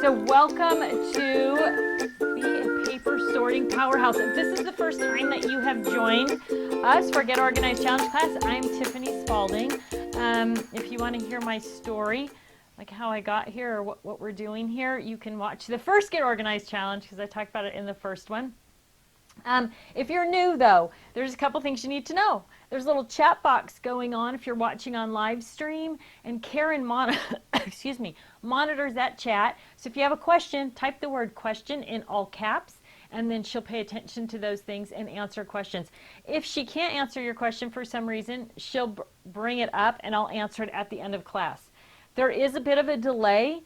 So welcome to the Paper Sorting Powerhouse. If this is the first time that you have joined us for Get Organized Challenge class, I'm Tiffany Spalding. If you want to hear my story, like how I got here or what we're doing here, you can watch the first Get Organized Challenge because I talked about it in the first one. If you're new, though, there's a couple things you need to know. There's a little chat box going on if you're watching on live stream, and Karen monitors that chat. So if you have a question, type the word question in all caps, and then she'll pay attention to those things and answer questions. If she can't answer your question for some reason, she'll bring it up, and I'll answer it at the end of class. There is a bit of a delay,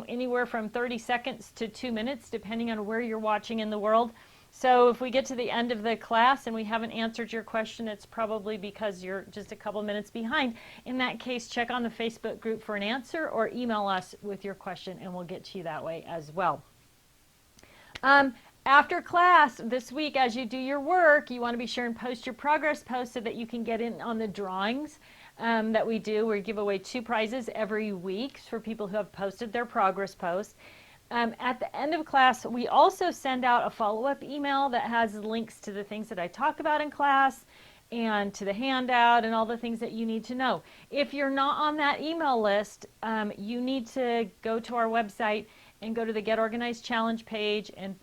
anywhere from 30 seconds to 2 minutes, depending on where you're watching in the world. So if we get to the end of the class and we haven't answered your question, it's probably because you're just a couple minutes behind. In that case, check on the Facebook group for an answer or email us with your question and we'll get to you that way as well. After class this week, as you do your work, you want to be sure and post your progress post so that you can get in on the drawings that we do. We give away 2 prizes every week for people who have posted their progress posts. At the end of class, we also send out a follow-up email that has links to the things that I talk about in class and to the handout and all the things that you need to know. If you're not on that email list, you need to go to our website and go to the Get Organized Challenge page and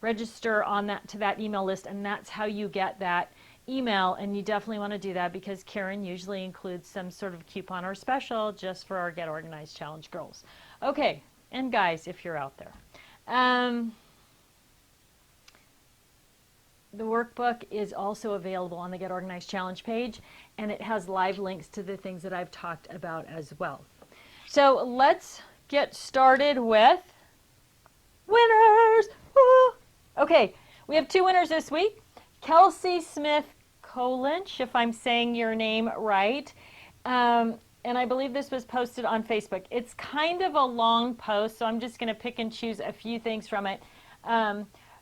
register on to that email list, and that's how you get that email. And you definitely want to do that because Karen usually includes some sort of coupon or special just for our Get Organized Challenge girls. Okay. And guys, if you're out there. The workbook is also available on the Get Organized Challenge page, and it has live links to the things that I've talked about as well. So let's get started with winners. Woo! Okay, we have 2 winners this week. Kelsey Smith Kolinch, if I'm saying your name right. And I believe this was posted on Facebook. It's kind of a long post, so I'm just going to pick and choose a few things from it.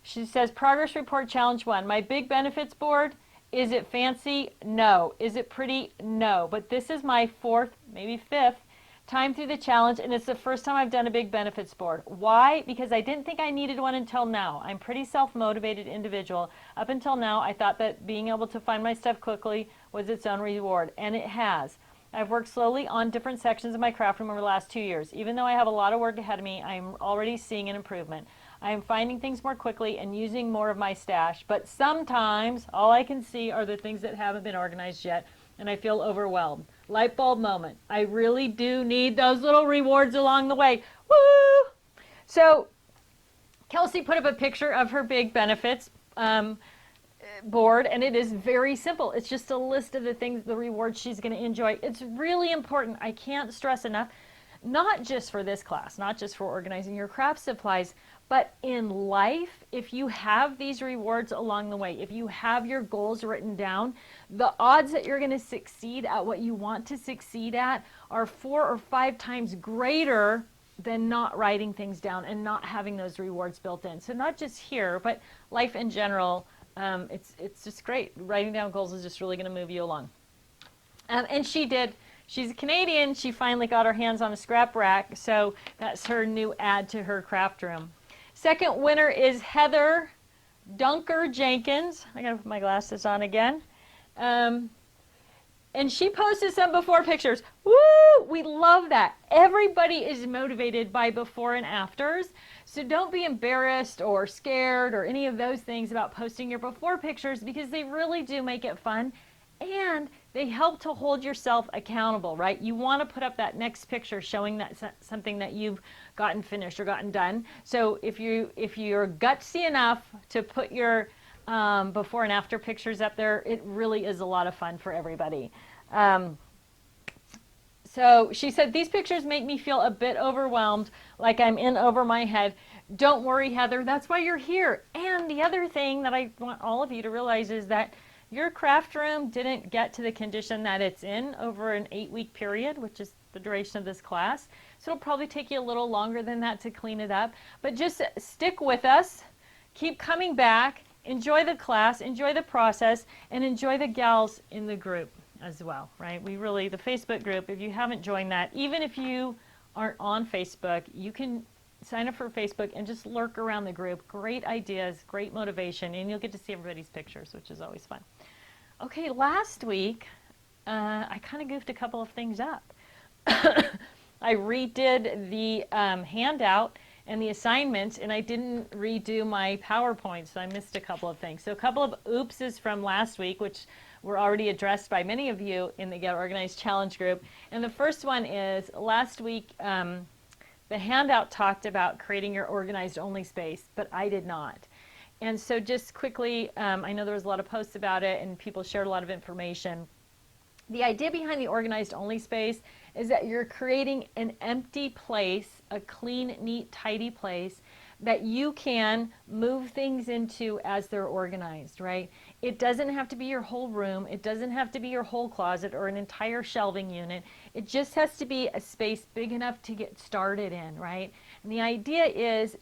She says, Progress Report Challenge 1. My big benefits board, is it fancy? No. Is it pretty? No. But this is my 4th, maybe 5th time through the challenge, and it's the first time I've done a big benefits board. Why? Because I didn't think I needed one until now. I'm a pretty self-motivated individual. Up until now, I thought that being able to find my stuff quickly was its own reward, and it has. I've worked slowly on different sections of my craft room over the last 2 years. Even though I have a lot of work ahead of me, I'm already seeing an improvement. I am finding things more quickly and using more of my stash, but sometimes all I can see are the things that haven't been organized yet, and I feel overwhelmed. Light bulb moment. I really do need those little rewards along the way. Woo! So Kelsey put up a picture of her big benefits board, and it is very simple. It's just a list of the things, the rewards she's going to enjoy. It's really important. I can't stress enough, not just for this class, not just for organizing your craft supplies, but in life, if you have these rewards along the way, if you have your goals written down, the odds that you're going to succeed at what you want to succeed at are 4 or 5 times greater than not writing things down and not having those rewards built in. So not just here, but life in general. It's just great. Writing down goals is just really going to move you along. And she did. She's a Canadian. She finally got her hands on a scrap rack, so that's her new add to her craft room. Second winner is Heather Dunker Jenkins. I got to put my glasses on again. And she posted some before pictures. Woo! We love that. Everybody is motivated by before and afters. So don't be embarrassed or scared or any of those things about posting your before pictures because they really do make it fun and they help to hold yourself accountable, right? You want to put up that next picture showing that something that you've gotten finished or gotten done. So if you're gutsy enough to put your before and after pictures up there, it really is a lot of fun for everybody. So she said, these pictures make me feel a bit overwhelmed, like I'm in over my head. Don't worry, Heather, that's why you're here. And the other thing that I want all of you to realize is that your craft room didn't get to the condition that it's in over an 8-week period, which is the duration of this class. So it'll probably take you a little longer than that to clean it up. But just stick with us, keep coming back, enjoy the class, enjoy the process, and enjoy the gals in the group as well, right? The Facebook group, if you haven't joined that, even if you aren't on Facebook, you can sign up for Facebook and just lurk around the group. Great ideas, great motivation, and you'll get to see everybody's pictures, which is always fun. Okay, last week, I kind of goofed a couple of things up. I redid the handout and the assignments, and I didn't redo my PowerPoint, so I missed a couple of things. So a couple of oopses from last week, which were already addressed by many of you in the Get Organized Challenge group. And the first one is, last week, the handout talked about creating your organized only space, but I did not. And so just quickly, I know there was a lot of posts about it and people shared a lot of information. The idea behind the organized only space is that you're creating an empty place, a clean, neat, tidy place that you can move things into as they're organized, right? It doesn't have to be your whole room. It doesn't have to be your whole closet or an entire shelving unit. It just has to be a space big enough to get started in, right? And the idea is,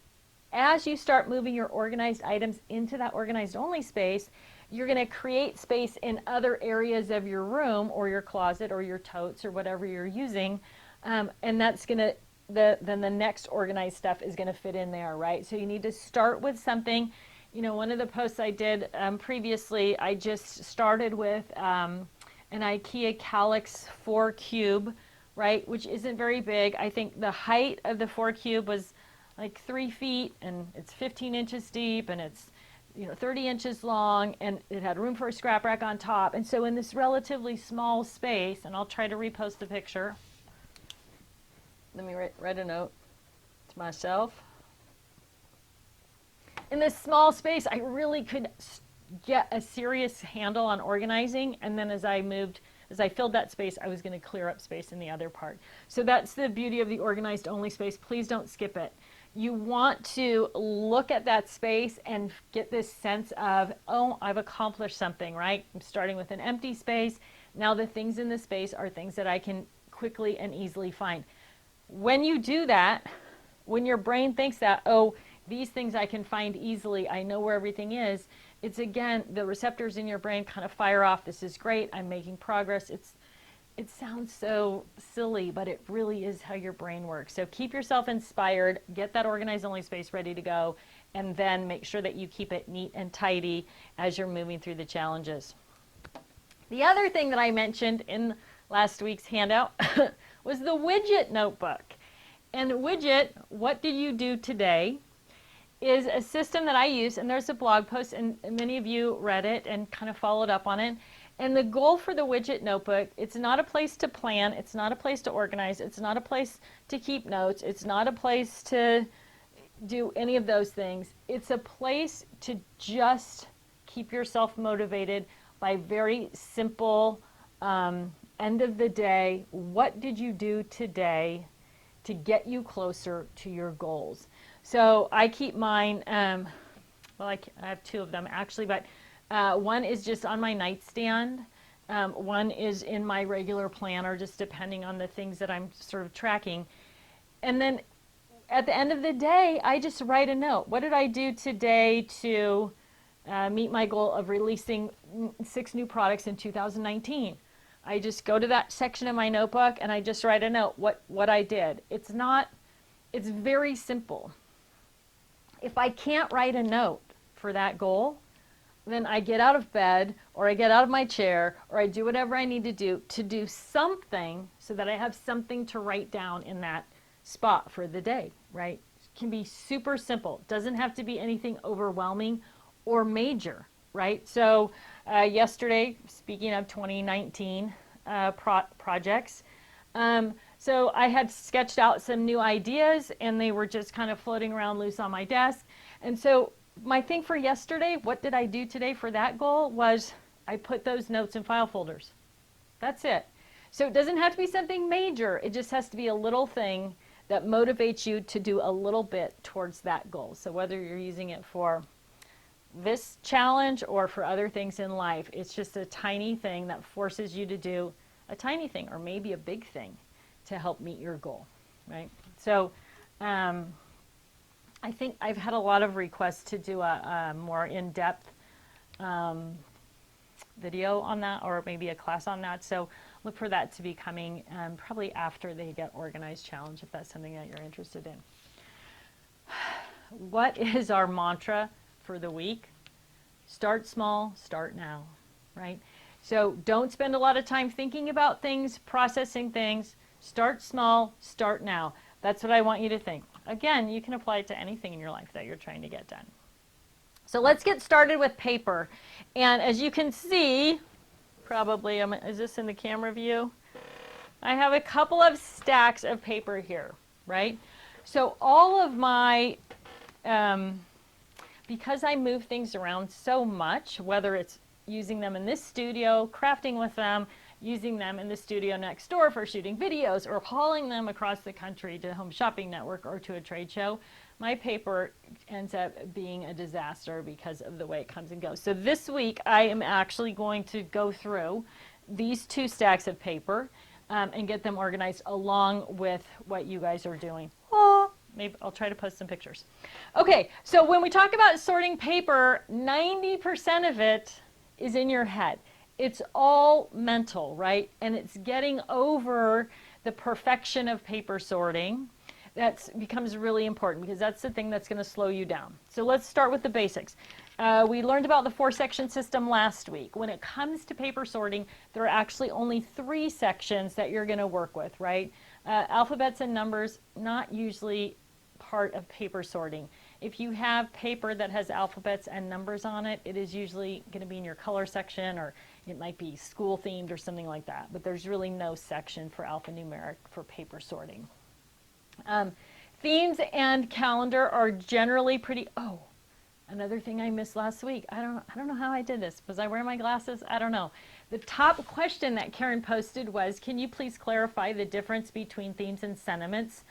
as you start moving your organized items into that organized only space, you're going to create space in other areas of your room or your closet or your totes or whatever you're using, and that's going to then the next organized stuff is going to fit in there, right? So you need to start with something. You know, one of the posts I did previously, I just started with an IKEA Kallax 4 cube, right, which isn't very big. I think the height of the 4 cube was like 3 feet, and it's 15 inches deep, and it's 30 inches long, and it had room for a scrap rack on top. And so in this relatively small space, and I'll try to repost the picture. Let me write a note to myself. In this small space, I really could get a serious handle on organizing, and then as I filled that space, I was going to clear up space in the other part. So that's the beauty of the organized only space. Please don't skip it. You want to look at that space and get this sense of, oh, I've accomplished something, right? I'm starting with an empty space. Now the things in the space are things that I can quickly and easily find. When you do that, when your brain thinks that, oh, these things I can find easily, I know where everything is, it's again, the receptors in your brain kind of fire off, this is great, I'm making progress. It sounds so silly, but it really is how your brain works. So keep yourself inspired, get that organized only space ready to go, and then make sure that you keep it neat and tidy as you're moving through the challenges. The other thing that I mentioned in last week's handout was the widget notebook. And widget, what did you do today, is a system that I use, and there's a blog post, and many of you read it and kind of followed up on it. And the goal for the widget notebook, it's not a place to plan, it's not a place to organize, it's not a place to keep notes, it's not a place to do any of those things. It's a place to just keep yourself motivated by very simple, end of the day, what did you do today to get you closer to your goals? So I keep mine, well, I have 2 of them actually, but one is just on my nightstand. One is in my regular planner, just depending on the things that I'm sort of tracking. And then at the end of the day, I just write a note. What did I do today to meet my goal of releasing 6 new products in 2019? I just go to that section of my notebook and I just write a note, what I did. It's very simple. If I can't write a note for that goal, then I get out of bed, or I get out of my chair, or I do whatever I need to do something so that I have something to write down in that spot for the day, right? It can be super simple. It doesn't have to be anything overwhelming or major, right? So yesterday, speaking of 2019 projects, so I had sketched out some new ideas, and they were just kind of floating around loose on my desk. And so my thing for yesterday, what did I do today for that goal, was I put those notes in file folders. That's it. So it doesn't have to be something major. It just has to be a little thing that motivates you to do a little bit towards that goal. So whether you're using it for this challenge or for other things in life, it's just a tiny thing that forces you to do a tiny thing, or maybe a big thing, to help meet your goal, right? So I think I've had a lot of requests to do a more in-depth video on that, or maybe a class on that. So look for that to be coming probably after the Get Organized Challenge, if that's something that you're interested in. what is our mantra for the week? Start small, start now, right? So don't spend a lot of time thinking about things, processing things. Start small, start now. That's what I want you to think. Again, you can apply it to anything in your life that you're trying to get done. So let's get started with paper. And as you can see, probably, is this in the camera view? I have a couple of stacks of paper here, right? So all of my, because I move things around so much, whether it's using them in this studio, crafting with them, using them in the studio next door for shooting videos, or hauling them across the country to Home Shopping Network or to a trade show, my paper ends up being a disaster because of the way it comes and goes. So this week I am actually going to go through these 2 stacks of paper and get them organized along with what you guys are doing. Maybe I'll try to post some pictures. Okay, so when we talk about sorting paper, 90% of it is in your head. It's all mental, right? And it's getting over the perfection of paper sorting. That becomes really important because that's the thing that's going to slow you down. So let's start with the basics. We learned about the 4-section system last week. When it comes to paper sorting, there are actually only 3 sections that you're going to work with, right? Alphabets and numbers, not usually part of paper sorting. If you have paper that has alphabets and numbers on it, it is usually going to be in your color section, or it might be school themed or something like that. But there's really no section for alphanumeric for paper sorting. Themes and calendar are generally pretty, another thing I missed last week. I don't know how I did this. Was I wearing my glasses? I don't know. The top question that Karen posted was, can you please clarify the difference between themes and sentiments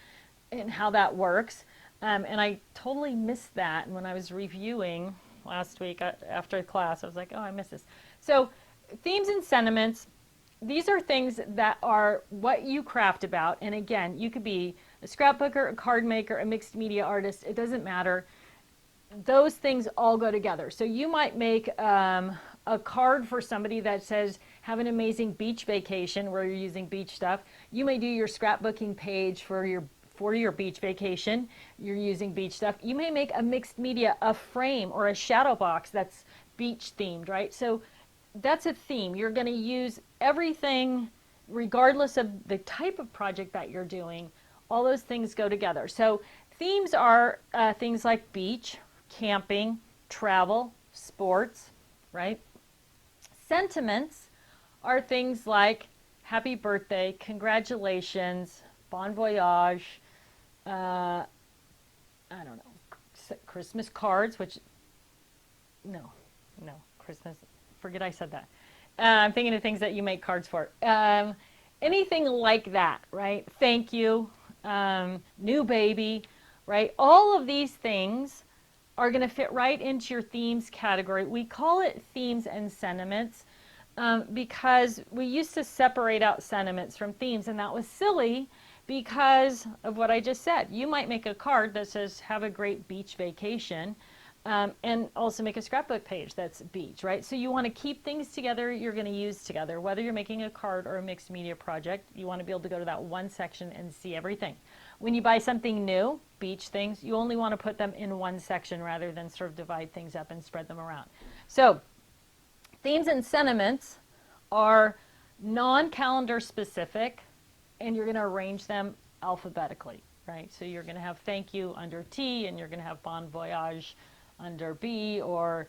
and how that works? And I totally missed that. And when I was reviewing last week after class, I was like, oh, I missed this. So themes and sentiments, these are things that are what you craft about. And again, you could be a scrapbooker, a card maker, a mixed media artist. It doesn't matter. Those things all go together. So you might make a card for somebody that says, have an amazing beach vacation, where you're using beach stuff. You may do your scrapbooking page for your beach vacation. You're using beach stuff. You may make a mixed media, a frame or a shadow box that's beach themed, right? So that's a theme. You're going to use everything regardless of the type of project that you're doing. All those things go together. So themes are things like beach, camping, travel, sports, right? Sentiments are things like happy birthday, congratulations, bon voyage, I don't know, Christmas cards, which, no, Christmas, forget I said that. I'm thinking of things that you make cards for. Anything like that, right? Thank you, new baby, right? All of these things are going to fit right into your themes category. We call it themes and sentiments because we used to separate out sentiments from themes, and that was silly because of what I just said. You might make a card that says, have a great beach vacation, and also make a scrapbook page that's beach, right? So you want to keep things together you're going to use together. Whether you're making a card or a mixed media project, you want to be able to go to that one section and see everything. When you buy something new, beach things, you only want to put them in one section rather than sort of divide things up and spread them around. So themes and sentiments are non-calendar specific, and you're going to arrange them alphabetically, right? So you're going to have thank you under T, and you're going to have bon voyage under B, or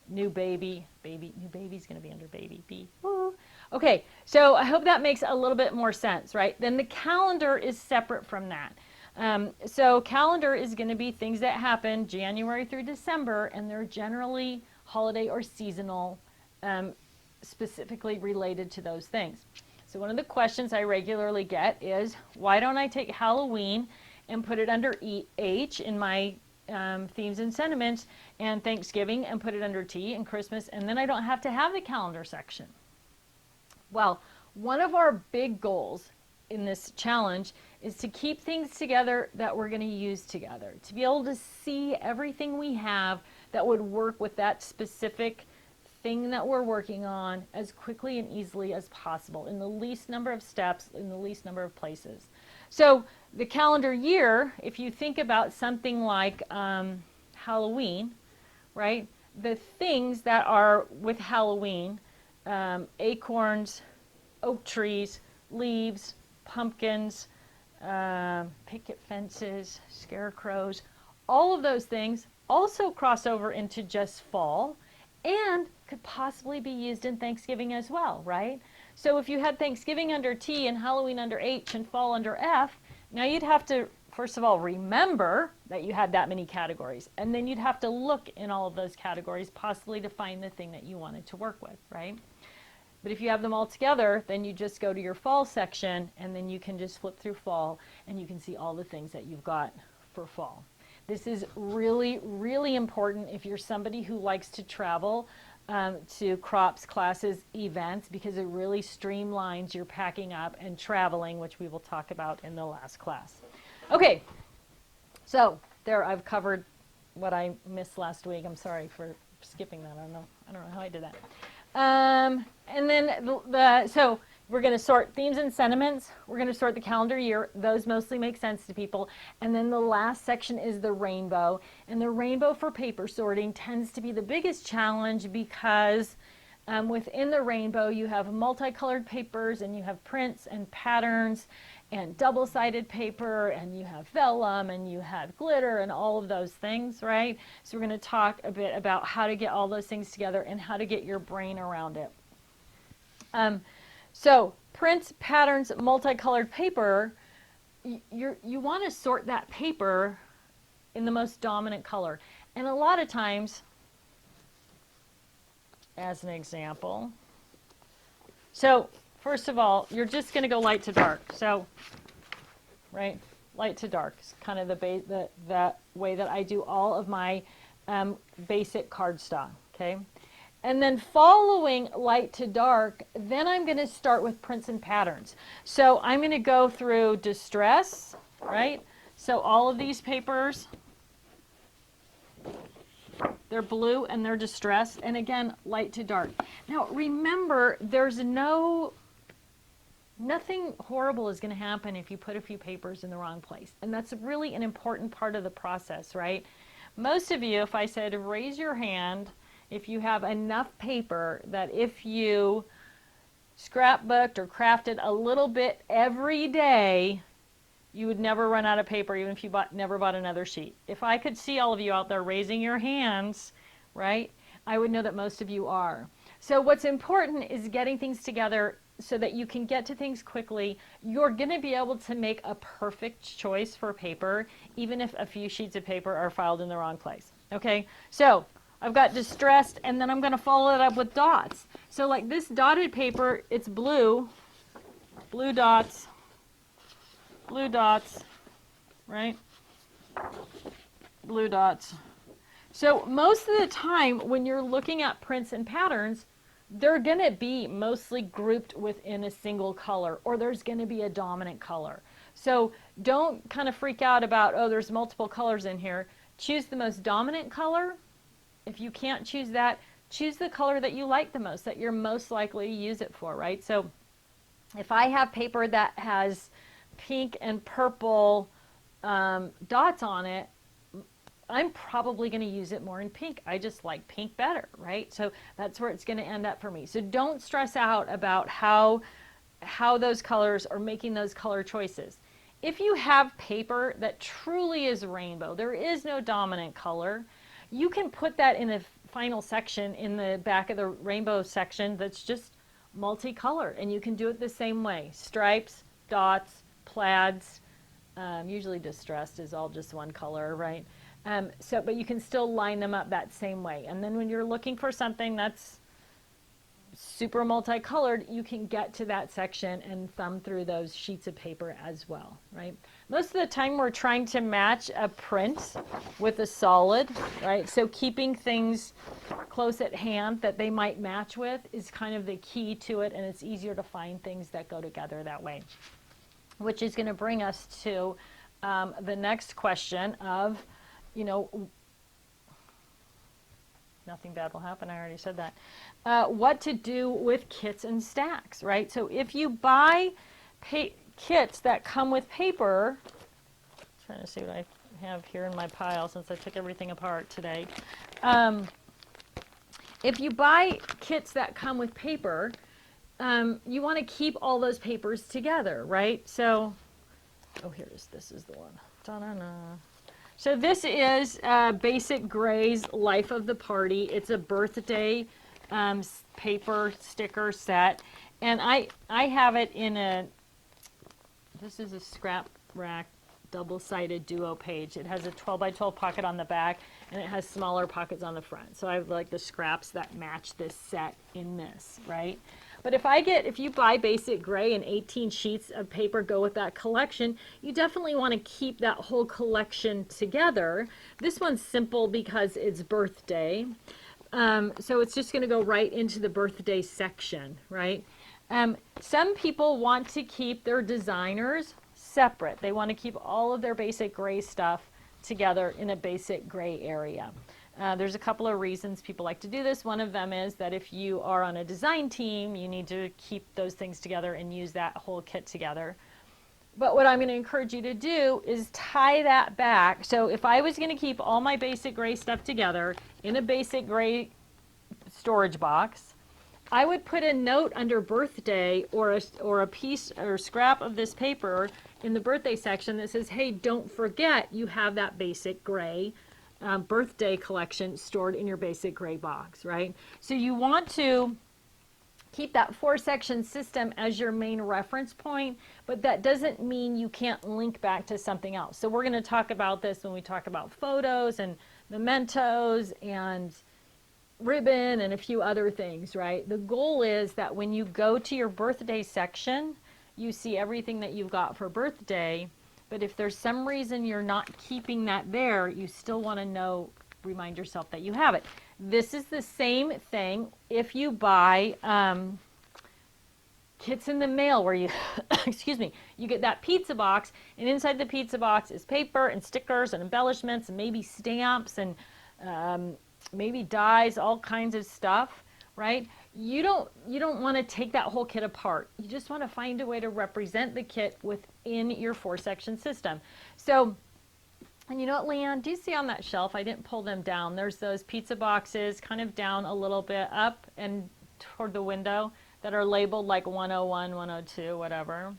new baby. New baby's going to be under baby, B. Woo. Okay, so I hope that makes a little bit more sense, right? Then the calendar is separate from that. So calendar is going to be things that happen January through December, and they're generally holiday or seasonal, specifically related to those things. So one of the questions I regularly get is, why don't I take Halloween and put it under H in my themes and sentiments, and Thanksgiving and put it under T, and Christmas, and then I don't have to have the calendar section? Well, one of our big goals in this challenge is to keep things together that we're going to use together, to be able to see everything we have that would work with that specific thing that we're working on as quickly and easily as possible in the least number of steps, in the least number of places. So the calendar year, if you think about something like Halloween, right? The things that are with Halloween, acorns, oak trees, leaves, pumpkins, picket fences, scarecrows, all of those things also cross over into just fall and could possibly be used in Thanksgiving as well, right? So if you had Thanksgiving under T and Halloween under H and fall under F, now you'd have to, first of all, remember that you had that many categories, and then you'd have to look in all of those categories possibly to find the thing that you wanted to work with, right? But if you have them all together, then you just go to your fall section, and then you can just flip through fall, and you can see all the things that you've got for fall. This is really, really important if you're somebody who likes to travel to crops, classes, events, because it really streamlines your packing up and traveling, which we will talk about in the last class. Okay, so there I've covered what I missed last week. I'm sorry for skipping that. I don't know how I did that. And then so we're going to sort themes and sentiments. We're going to sort the calendar year. Those mostly make sense to people. And then the last section is the rainbow. And the rainbow for paper sorting tends to be the biggest challenge because within the rainbow you have multicolored papers and you have prints and patterns and double-sided paper and you have vellum and you have glitter and all of those things, right? So we're going to talk a bit about how to get all those things together and how to get your brain around it. So prints, patterns, multicolored paper, you want to sort that paper in the most dominant color. And a lot of times, as an example, so first of all, you're just going to go light to dark. So, right, light to dark is kind of the way that I do all of my basic cardstock, okay? And then following light to dark, then I'm going to start with prints and patterns. So I'm going to go through distress, right? So all of these papers, they're blue and they're distressed. And again, light to dark. Now remember, there's nothing horrible is going to happen if you put a few papers in the wrong place. And that's really an important part of the process, right? Most of you, if I said raise your hand, if you have enough paper that if you scrapbooked or crafted a little bit every day, you would never run out of paper even if you never bought another sheet. If I could see all of you out there raising your hands, right, I would know that most of you are. So what's important is getting things together so that you can get to things quickly. You're going to be able to make a perfect choice for paper, even if a few sheets of paper are filed in the wrong place. Okay, so I've got distressed, and then I'm going to follow it up with dots. So like this dotted paper, it's blue, blue dots, right? Blue dots. So most of the time when you're looking at prints and patterns, they're going to be mostly grouped within a single color, or there's going to be a dominant color. So don't kind of freak out about, oh, there's multiple colors in here. Choose the most dominant color. If you can't choose that, choose the color that you like the most, that you're most likely to use it for, right? So if I have paper that has pink and purple dots on it, I'm probably going to use it more in pink. I just like pink better, right? So that's where it's going to end up for me. So don't stress out about how those colors or making those color choices. If you have paper that truly is rainbow, there is no dominant color, you can put that in a final section in the back of the rainbow section that's just multicolor, and you can do it the same way. Stripes, dots, plaids, usually distressed is all just one color, right? But you can still line them up that same way. And then when you're looking for something that's super multicolored, you can get to that section and thumb through those sheets of paper as well, right? Most of the time we're trying to match a print with a solid, right? So keeping things close at hand that they might match with is kind of the key to it, and it's easier to find things that go together that way. Which is going to bring us to the next question of, you know, nothing bad will happen. I already said that. What to do with kits and stacks, right? So if you buy kits that come with paper, trying to see what I have here in my pile since I took everything apart today. If you buy kits that come with paper, you want to keep all those papers together, right? So, oh, this is the one. Ta-da-da. So this is Basic Gray's Life of the Party. It's a birthday paper sticker set, and I have it in this is a scrap rack double-sided duo page. It has a 12 by 12 pocket on the back, and it has smaller pockets on the front. So I have like the scraps that match this set in this, right? But if you buy Basic Gray and 18 sheets of paper go with that collection, you definitely want to keep that whole collection together. This one's simple because it's birthday. So it's just going to go right into the birthday section, right? Some people want to keep their designers separate. They want to keep all of their Basic Gray stuff together in a Basic Gray area. There's a couple of reasons people like to do this. One of them is that if you are on a design team, you need to keep those things together and use that whole kit together. But what I'm going to encourage you to do is tie that back. So if I was going to keep all my Basic Gray stuff together in a Basic Gray storage box, I would put a note under birthday or a piece or scrap of this paper in the birthday section that says, hey, don't forget you have that Basic Gray birthday collection stored in your Basic Gray box, right? So you want to keep that 4-section system as your main reference point, but that doesn't mean you can't link back to something else. So we're going to talk about this when we talk about photos and mementos and ribbon and a few other things, right? The goal is that when you go to your birthday section, you see everything that you've got for birthday. But if there's some reason you're not keeping that there, you still want to remind yourself that you have it. This is the same thing if you buy kits in the mail where you, excuse me, you get that pizza box, and inside the pizza box is paper and stickers and embellishments and maybe stamps and maybe dies, all kinds of stuff, right? You don't want to take that whole kit apart. You just want to find a way to represent the kit within your 4-section system. So, and you know what, Leanne, do you see on that shelf, I didn't pull them down, there's those pizza boxes kind of down a little bit up and toward the window that are labeled like 101, 102, whatever.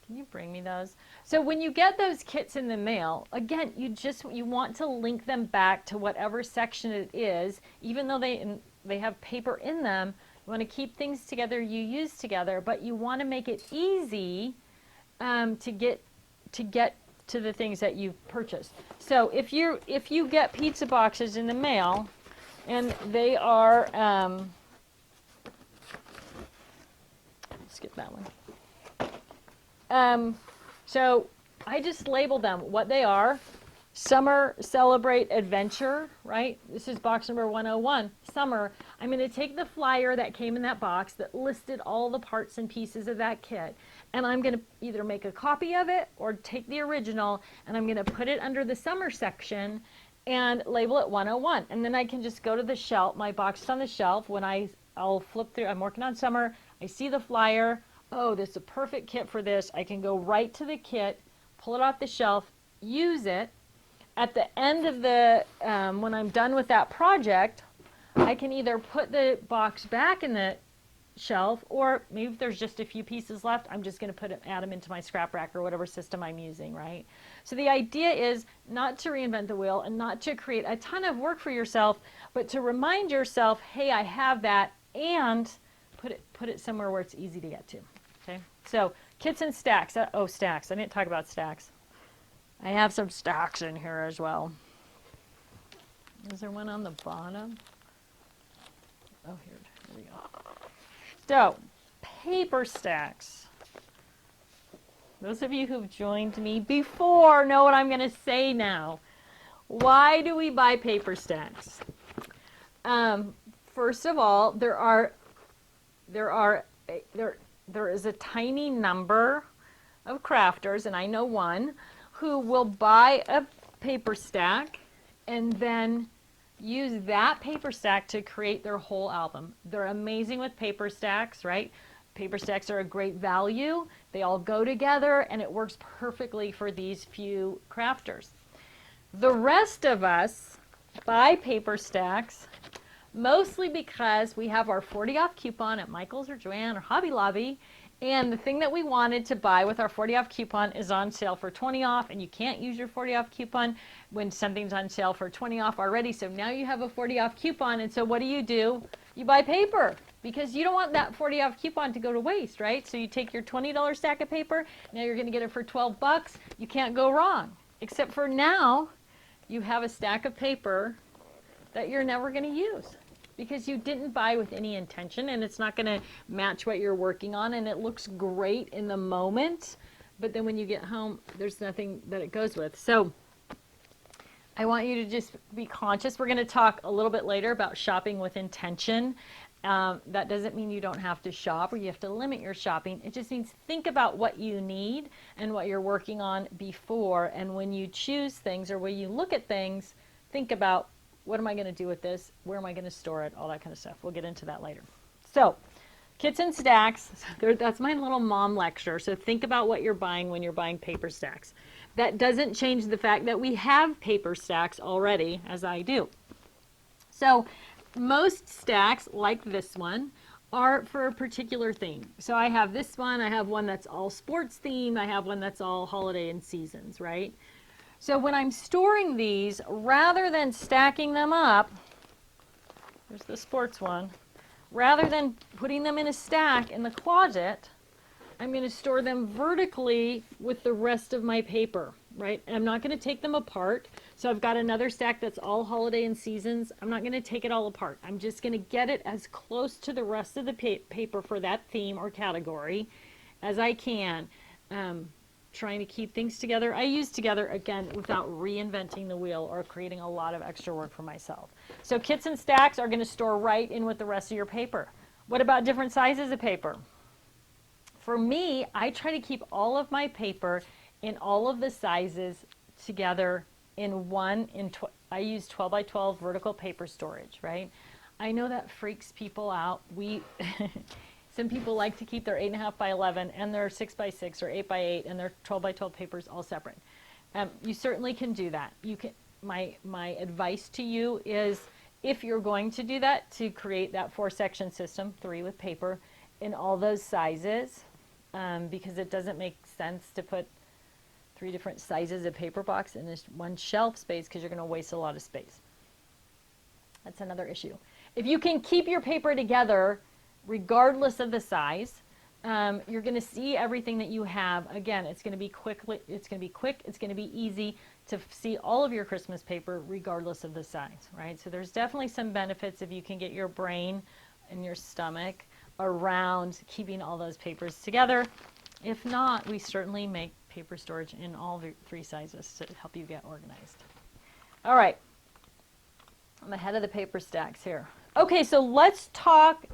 Can you bring me those? So when you get those kits in the mail, again, you want to link them back to whatever section it is, even though they have paper in them. You want to keep things together you use together, but you want to make it easy to get to the things that you've purchased. So if you get pizza boxes in the mail, and they are skip that one. So I just labeled them what they are. Summer Celebrate Adventure, right? This is box number 101, summer. I'm going to take the flyer that came in that box that listed all the parts and pieces of that kit, and I'm going to either make a copy of it or take the original, and I'm going to put it under the summer section and label it 101. And then I can just go to the shelf, my box is on the shelf, when I'll flip through, I'm working on summer, I see the flyer, oh, this is a perfect kit for this. I can go right to the kit, pull it off the shelf, use it. At the end of the, when I'm done with that project, I can either put the box back in the shelf, or maybe if there's just a few pieces left, I'm just going to add them into my scrap rack or whatever system I'm using, right? So the idea is not to reinvent the wheel and not to create a ton of work for yourself, but to remind yourself, hey, I have that, and put it somewhere where it's easy to get to. Okay, so kits and stacks. Stacks. I didn't talk about stacks. I have some stacks in here as well. Is there one on the bottom? Oh, here we go. So, paper stacks. Those of you who've joined me before know what I'm going to say now. Why do we buy paper stacks? First of all, there is a tiny number of crafters, and I know one, who will buy a paper stack and then use that paper stack to create their whole album. They're amazing with paper stacks, right? Paper stacks are a great value. They all go together and it works perfectly for these few crafters. The rest of us buy paper stacks mostly because we have our 40 off coupon at Michael's or Joann or Hobby Lobby, and the thing that we wanted to buy with our 40 off coupon is on sale for 20 off, and you can't use your 40 off coupon when something's on sale for 20 off already. So now you have a 40 off coupon, and so what do? You buy paper because you don't want that 40 off coupon to go to waste, right? So you take your $20 stack of paper, now you're going to get it for 12 bucks. You can't go wrong, except for now you have a stack of paper that you're never going to use because you didn't buy with any intention, and it's not going to match what you're working on, and it looks great in the moment, but then when you get home, there's nothing that it goes with. So I want you to just be conscious. We're going to talk a little bit later about shopping with intention. That doesn't mean you don't have to shop or you have to limit your shopping. It just means think about what you need and what you're working on before, and when you choose things or when you look at things, think about, what am I going to do with this? Where am I going to store it? All that kind of stuff. We'll get into that later. So, kits and stacks, that's my little mom lecture. So think about what you're buying when you're buying paper stacks. That doesn't change the fact that we have paper stacks already, as I do. So most stacks, like this one, are for a particular theme. So I have this one, I have one that's all sports themed, I have one that's all holiday and seasons, right? So when I'm storing these, rather than stacking them up, there's the sports one, rather than putting them in a stack in the closet, I'm going to store them vertically with the rest of my paper, right? And I'm not going to take them apart. So I've got another stack that's all holiday and seasons. I'm not going to take it all apart. I'm just going to get it as close to the rest of the paper for that theme or category as I can. Trying to keep things together. I use together, again, without reinventing the wheel or creating a lot of extra work for myself. So kits and stacks are going to store right in with the rest of your paper. What about different sizes of paper? For me, I try to keep all of my paper in all of the sizes together in one. I use 12 by 12 vertical paper storage, right? I know that freaks people out. Some people like to keep their 8.5 by 11 and their 6 by 6 or 8 by 8 and their 12 by 12 papers all separate. You certainly can do that. You can. My advice to you is, if you're going to do that, to create that 4-section system, 3 with paper, in all those sizes, because it doesn't make sense to put 3 different sizes of paper box in this one shelf space because you're going to waste a lot of space. That's another issue. If you can keep your paper together, regardless of the size, you're going to see everything that you have. Again, it's going to be quick, it's going to be easy to see all of your Christmas paper regardless of the size, right? So there's definitely some benefits if you can get your brain and your stomach around keeping all those papers together. If not, we certainly make paper storage in all 3 sizes to help you get organized. All right, I'm ahead of the paper stacks here. Okay, so let's talk.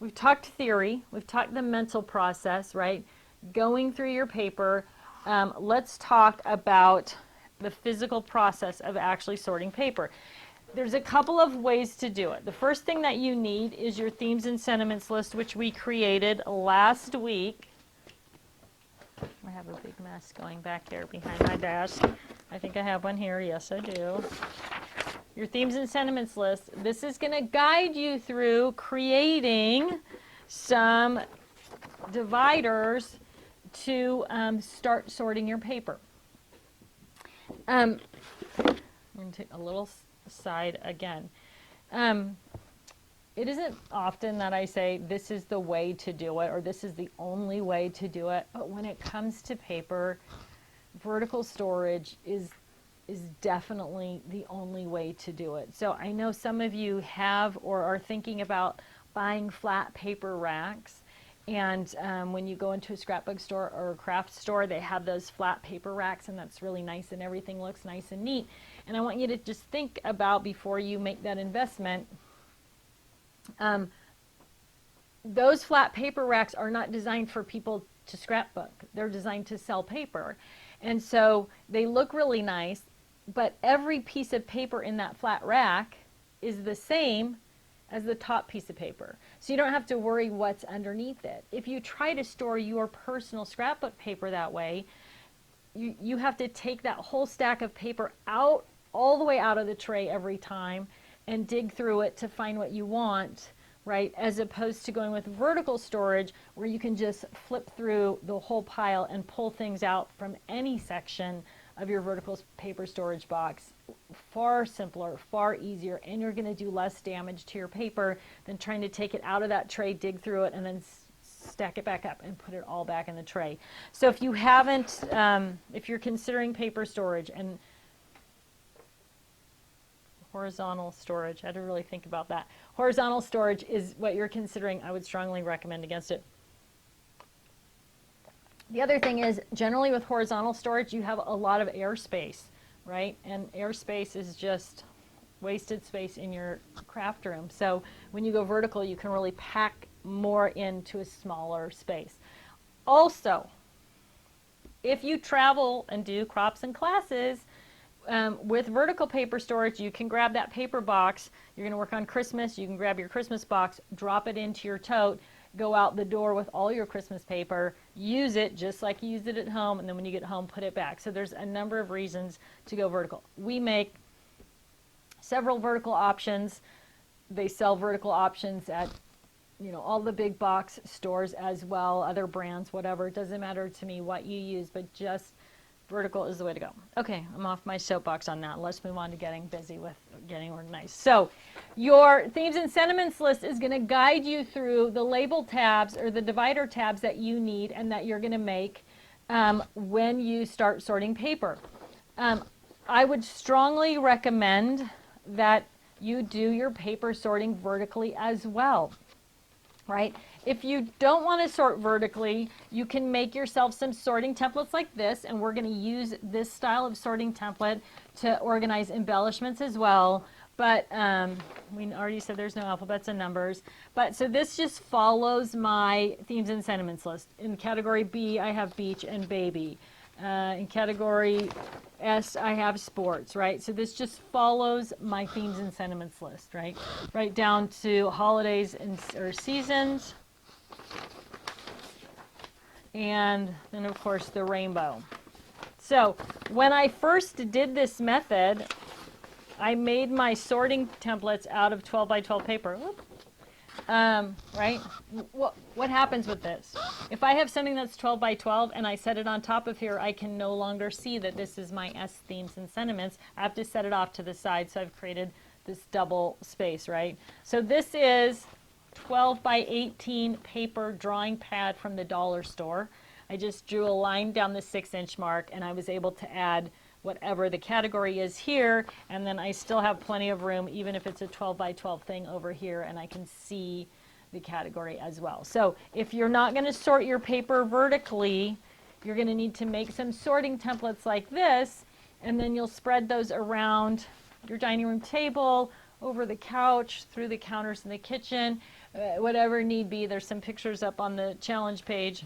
We've talked theory, we've talked the mental process, right? Going through your paper. Let's talk about the physical process of actually sorting paper. There's a couple of ways to do it. The first thing that you need is your themes and sentiments list, which we created last week. I have a big mess going back here behind my desk. I think I have one here. Yes, I do. Your themes and sentiments list. This is going to guide you through creating some dividers to start sorting your paper. I'm going to take a little aside again. It isn't often that I say this is the way to do it or this is the only way to do it, but when it comes to paper, vertical storage is definitely the only way to do it. So I know some of you have or are thinking about buying flat paper racks, and when you go into a scrapbook store or a craft store, they have those flat paper racks, and that's really nice and everything looks nice and neat. And I want you to just think about, before you make that investment, those flat paper racks are not designed for people to scrapbook. They're designed to sell paper. And so they look really nice. but every piece of paper in that flat rack is the same as the top piece of paper. So you don't have to worry what's underneath it. If you try to store your personal scrapbook paper that way, you have to take that whole stack of paper out, all the way out of the tray every time, and dig through it to find what you want, right? As opposed to going with vertical storage, where you can just flip through the whole pile and pull things out from any section of your vertical paper storage box. Far simpler, far easier, and you're going to do less damage to your paper than trying to take it out of that tray, dig through it, and then stack it back up and put it all back in the tray. So if you haven't, if you're considering paper storage and horizontal storage, I had to really think about that. Horizontal storage is what you're considering, I would strongly recommend against it. The other thing is, generally with horizontal storage, you have a lot of airspace, right? And airspace is just wasted space in your craft room. So when you go vertical, you can really pack more into a smaller space. Also, if you travel and do crops and classes, with vertical paper storage, you can grab that paper box. You're going to work on Christmas. You can grab your Christmas box, drop it into your tote, go out the door with all your Christmas paper, use it just like you used it at home, and then when you get home, put it back. So there's a number of reasons to go vertical. We make several vertical options. They sell vertical options at, you know, all the big box stores as well, other brands, whatever. It doesn't matter to me what you use, but just vertical is the way to go. Okay, I'm off my soapbox on that. Let's move on to getting busy with getting organized. So your themes and sentiments list is going to guide you through the label tabs or the divider tabs that you need and that you're going to make when you start sorting paper. I would strongly recommend that you do your paper sorting vertically as well, right? If you don't want to sort vertically, you can make yourself some sorting templates like this, and we're going to use this style of sorting template to organize embellishments as well. But we already said there's no alphabets and numbers. But so this just follows my themes and sentiments list. In category B, I have beach and baby. In category S, I have sports, right? So this just follows my themes and sentiments list, right? Right down to holidays or seasons. And then, of course, the rainbow. So when I first did this method, I made my sorting templates out of 12 by 12 paper. Right? What happens with this? If I have something that's 12 by 12 and I set it on top of here, I can no longer see that this is my S themes and sentiments. I have to set it off to the side, so I've created this double space, right? So this is 12 by 18 paper drawing pad from the dollar store. I just drew a line down the 6-inch mark, and I was able to add whatever the category is here, and then I still have plenty of room, even if it's a 12 by 12 thing over here, and I can see the category as well. So if you're not going to sort your paper vertically, you're going to need to make some sorting templates like this, and then you'll spread those around your dining room table, over the couch, through the counters in the kitchen, whatever need be. There's some pictures up on the challenge page